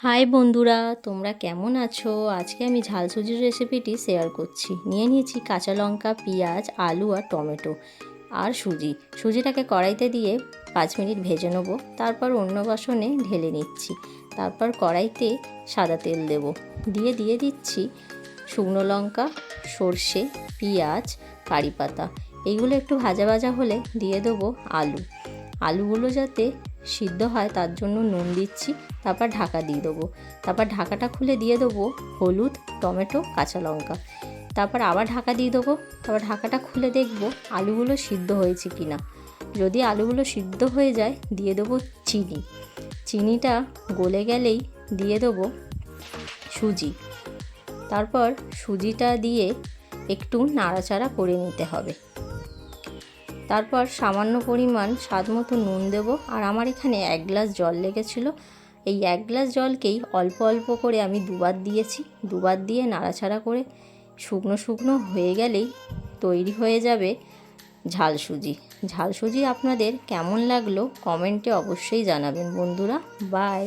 High বন্ধুরা, তোমরা কেমন আছো? আজকে আমি ঝাল সুজির রেসিপিটি শেয়ার করছি। নিয়ে নিয়েছি কাঁচা লঙ্কা, পেঁয়াজ, আলু আর টমেটো আর সুজিটাকে কড়াইতে দিয়ে 5 মিনিট ভেজে নেবো। তারপর অন্য বাসনে ঢেলে নিচ্ছি। তারপর কড়াইতে সাদা তেল দিয়ে দিচ্ছি শুকনো লঙ্কা, সর্ষে, পেঁয়াজ, কারি পাতা। এইগুলো একটু ভাজা ভাজা হলে দিয়ে দেবো আলুগুলো যাতে সিদ্ধ হয় তার জন্য নুন দিচ্ছি। তারপর ঢাকা দিয়ে দেবো। তারপর ঢাকাটা খুলে দিয়ে দেবো হলুদ, টমেটো, কাঁচা লঙ্কা। তারপর আবার ঢাকা দিয়ে দেবো। তারপর ঢাকাটা খুলে দেখবো আলুগুলো সিদ্ধ হয়েছে কি না। যদি আলুগুলো সিদ্ধ হয়ে যায় দিয়ে দেবো চিনিটা গলে গেলেই দিয়ে দেবো সুজি। তারপর সুজিটা দিয়ে একটু নাড়াচাড়া করে নিতে হবে। তারপর সামান্য পরিমাণ স্বাদ মতো নুন দেব। আর আমার এখানে 1 গ্লাস জল লেগেছিল। এই 1 গ্লাস জলকেই অল্প অল্প করে আমি দুবার দিয়েছি। দুবার দিয়ে নাড়াচাড়া করে শুকনো হয়ে গেলেই তৈরি হয়ে যাবে ঝাল সুজি। আপনাদের কেমন লাগলো কমেন্টে অবশ্যই জানাবেন বন্ধুরা। বাই।